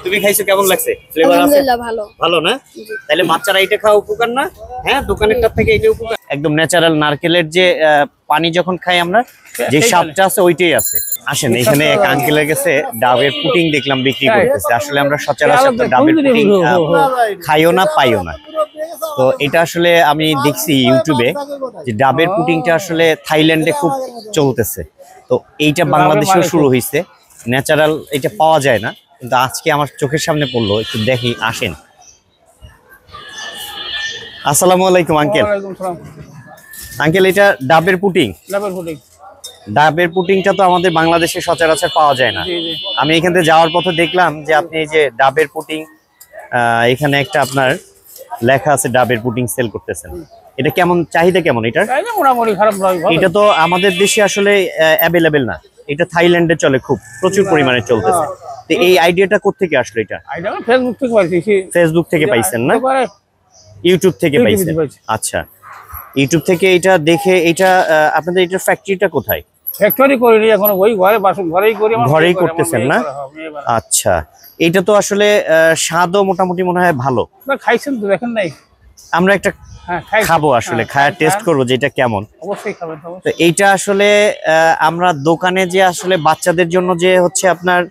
তুমি খাইছো, কেমন লাগছে? ফ্লেভার আছে? আলহামদুলিল্লাহ ভালো। ভালো না? তাহলে বাচ্চারা এটা খাওয়া উপকার না? হ্যাঁ, দোকানেরটার থেকে এটা উপকার। একদম ন্যাচারাল নারকেলের যে পানি যখন খাই আমরা, যে স্বাদটা আছে ওইটাই আছে। আসেন, এখানে এক আঙ্কেলের কাছে ডাবের পুডিং দেখলাম বিক্রি করতেছে। আসলে আমরা সচরাচর ডাবের পুডিং খাইও না, পাইও না। তো এটা আসলে আমি দেখছি ইউটিউবে যে ডাবের পুডিংটা আসলে থাইল্যান্ডে খুব চলতেছে। তো এইটা বাংলাদেশেও শুরু হয়েছে। ন্যাচারাল এটা পাওয়া যায় না, কিন্তু আজকে আমার চোখের সামনে পড়লো, একটু দেখি। আসেন। আসসালামু আলাইকুম আঙ্কেল। আঙ্কেল, এটা ডাবের পুডিং? ডাবের পুডিংটা তো আমাদের বাংলাদেশে সচরাচর পাওয়া যায় না। আমি এখান থেকে যাওয়ার পথে দেখলাম যে আপনি এই যে ডাবের পুডিং, এখানে একটা আপনার লেখা আছে ডাবের পুডিং সেল করতেছেন। এটা কেমন, চাহিদা কেমন এটার? এটা তো আমাদের দেশে আসলে অ্যাভেলেবেল না, এটা থাইল্যান্ডে চলে, খুব প্রচুর পরিমাণে চলতেছে। তো এই আইডিয়াটা কোত্থেকে আসলো? এটা ফেসবুক থেকে পাইছেন না? ইউটিউব থেকে পাইছেন? আচ্ছা, ইউটিউব থেকে এটা দেখে। এটা আপনাদের এটার ফ্যাক্টরিটা কোথায়? ফ্যাক্টরি করিনি এখন, ওই ঘরেই করি, ঘরেই করতেছেন না? আচ্ছা, এটা তো আসলে স্বাদও মোটামুটি মনে হয় ভালো। খাইছেন তো, দেখেন নাই? আমরা একটা খাবো আসলে, খায়া টেস্ট করবো যে এটা কেমন। অবশ্যই খাবেন। তো এইটা আসলে আমরা দোকানে যে আসলে বাচ্চাদের জন্য যে হচ্ছে আপনার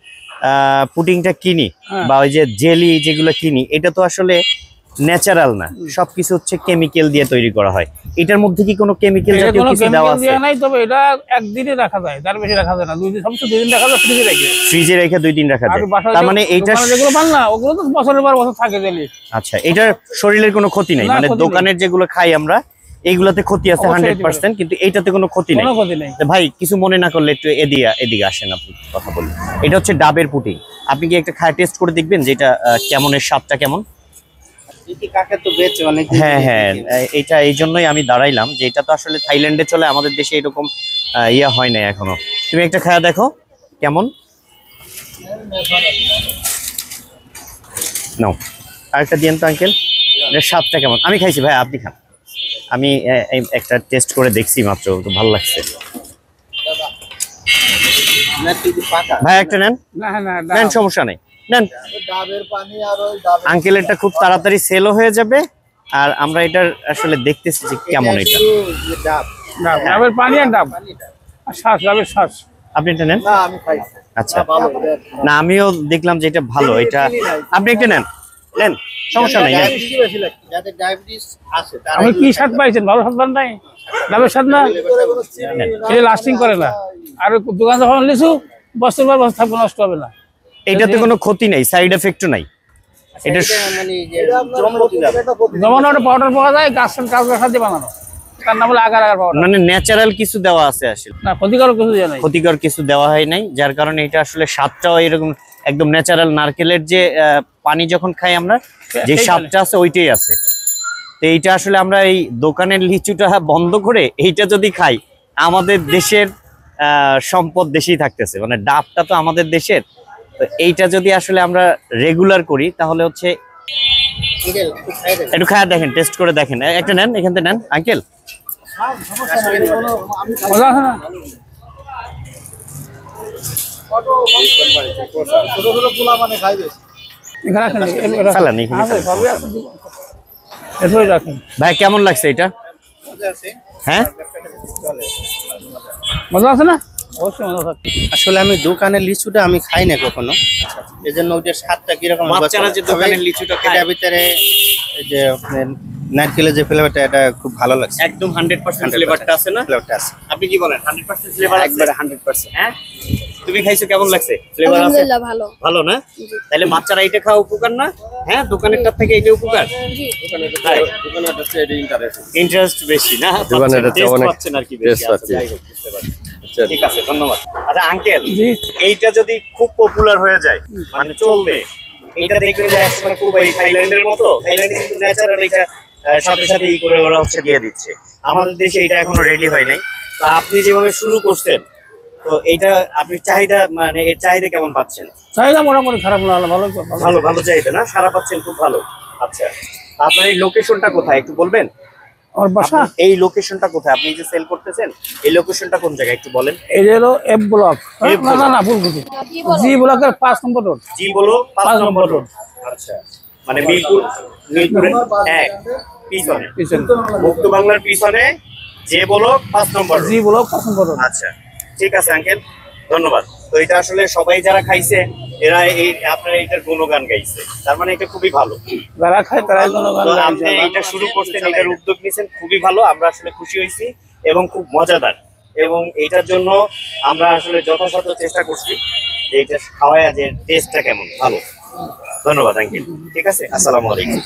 পুডিংটা কিনি, বা ওই যে জেলি যেগুলো কিনি, এটা তো আসলে ন্যাচারাল না, সবকিছু হচ্ছে কেমিক্যাল দিয়ে তৈরি করা হয়। এটার মধ্যে কি কোনো কেমিক্যাল জাতীয় কিছু দেওয়া আছে? নাই, তবে এটা একদিনে রাখা যায়, তার বেশি রাখা যায় না। দুই দিন, সবচেয়ে 2 দিন রাখা যায়, ফ্রিজে রেখে 2 দিন রাখা যায়। তার মানে এইটা যেগুলো বান না, ওগুলো তো বছরের পর বছর থাকে জেলি। আচ্ছা, এটার শরীরের কোনো ক্ষতি নাই? মানে দোকানের যেগুলো খাই আমরা, এইগুলাতে ক্ষতি আছে 100%, কিন্তু এইটাতে কোনো ক্ষতি নাই। ভাই, কিছু মনে না করলে একটু এদিকে আসেন, আপনি কথা বলুন। এটা হচ্ছে ডাবের পুডিং। আপনি কি একটা খায় টেস্ট করে দেখবেন যে এটা কেমন, এর স্বাদটা কেমন? হ্যাঁ হ্যাঁ, এটা এই জন্যই আমি দাঁড়াইলাম যে এটা তো আসলে থাইল্যান্ডে চলে, আমাদের দেশে এরকম ইয়া হয় না এখনো। তুমি একটা খায়া দেখো কেমন। নাও, আরেকটা দিয়েন তো আঙ্কেল, এর স্বাদটা কেমন? আমি খাইছি ভাই, আপনি খান। আমি একটা টেস্ট করে দেখছি মাত্র, তো ভালো লাগছে। ভাই একটা নেন, নেন, সমস্যা নেই, নেন। আঙ্কেলেরটা খুব তাড়াতাড়ি সেলও হয়ে যাবে, আর আমরা এটার আসলে দেখতেছি যে কেমন এটা। ডাবের পানি আর ডাব শ্বাস, ডাবের শ্বাস। আপনি এটা নেন। আচ্ছা, না আমিও দেখলাম যে এটা ভালো। এটা আপনি একটা নেন, নেন, সমস্যা নাই। আপনি কি স্বাদ পাইছেন? ভালো স্বাদ পান নাই? ডাবের স্বাদ না, এটা লাস্টিং করে না। আর দোকান যখন লিচু বছর পর বছর থাকবে, নষ্ট হবে না। এটাতে কোনো ক্ষতি নাই, সাইড এফেক্টও নাই। এটা জমানো পাউডার পাওয়া যায়, গাছের সাথে বানানো, তার নাম হলো আগার পাউডার। মানে ন্যাচারাল কিছু দেওয়া আছে আসলে, না ক্ষতিকর কিছু দেওয়া নাই, ক্ষতিকর কিছু দেওয়া হয় নাই, যার কারণে এটা আসলে স্বাদটাও এরকম একদম ন্যাচারাল। নারকেলের যে পানি যখন খাই আমরা, যে স্বাদটা আছে ওইটাই আছে। তো এইটা আসলে আমরা এই দোকানের লিচুটা বন্ধ করে এইটা যদি খাই, আমাদের দেশের সম্পদ দেশেই থাকতেছে। মানে ডাবটা তো আমাদের দেশের, তো এইটা যদি আসলে আমরা রেগুলার করি তাহলে হচ্ছে। একটু খায়া দেখেন, টেস্ট করে দেখেন, একটা নেন, এখান থেকে নেন আঙ্কেল। ভাই কেমন লাগছে এটা? হ্যাঁ, মজা আছে না? আসলে আমি দোকানের লিচুটা আমি খাই না কখনো, এই জন্য ওইটার স্বাদটা কিরকম। বাচ্চারা যে দোকানের লিচুটা খায়, এটার ভিতরে এই যে নারকেলের যে ফ্লেভারটা, এটা খুব ভালো লাগছে। একদম 100% ফ্লেভারটা আছে না? ফ্লেভারটা আছে। আপনি কি বলেন? 100% ফ্লেভার আছে? একবারে 100%। হ্যাঁ, তুমি খাইছো, কেমন লাগছে? ফ্লেভার আছে? আলহামদুলিল্লাহ ভালো। ভালো না? তাহলে বাচ্চারা এটা খাওয়া উপকার না? হ্যাঁ, দোকানেরটার থেকে এটা উপকার। ইন্টারেস্ট বেশি না? পাচ্ছেন আর কি বেশি আছে। ঠিক আছে, ধন্যবাদ। আচ্ছা আঙ্কেল, এইটা যদি খুব পপুলার হয়ে যায়, মানে চলবে, এইটা দেখবেন যে একসময় খুব এই থাইল্যান্ডের মতো, থাইল্যান্ডে কিন্তু ন্যাচারাল এটা সাথে সাথে ই করে ওরা হচ্ছে দিয়ে দিচ্ছে। আমাদের দেশে এটা এখনো রেডি হয় নাই। তো আপনি যেভাবে শুরু করছেন, তো এইটা আপনি চাহিদা, মানে এর চাহিদা কেমন পাচ্ছেন? চাহিদা মোটামুটি খারাপ না, ভালো ভালো চাহিদা না? সারা পাচ্ছেন, খুব ভালো। আচ্ছা, আপনার এই লোকেশনটা কোথায় একটু বলবেন? আমার বাসা এই লোকেশনটা কোথায়? আপনি যে সেল করতেছেন এই লোকেশনটা কোন জায়গায় একটু বলেন। এই হলো এফ ব্লক, না ভুলকুটি, জি ব্লকের 5 নম্বর রোড। জি বলো 5 নম্বর রোড। আচ্ছা, মানে মিরপুরের পিছনে, মুক্ত বাংলার পিছনে যে বলো 5 নম্বর, জি ব্লক 5 নম্বর রোড। আচ্ছা ঠিক আছে আঙ্কেল, ধন্যবাদ। তো এটা আসলে সবাই যারা খাইছে এরা এই আপনার এটার গুণগান গাইছে, তার মানে এটা খুবই ভালো। যারা খায় তারাই গুণগান গায়। আপনি এটা শুরু করছেন, এটার উদ্যোগ নিয়েছেন, খুবই ভালো। আমরা আসলে খুশি হয়েছি এবং খুব মজাদার, এবং এটার জন্য আমরা আসলে যথাযথ চেষ্টা করছি যে এটা খাওয়ায় যে টেস্টটা কেমন ভালো। ধন্যবাদ আঙ্কেল, ঠিক আছে, আসসালামু আলাইকুম।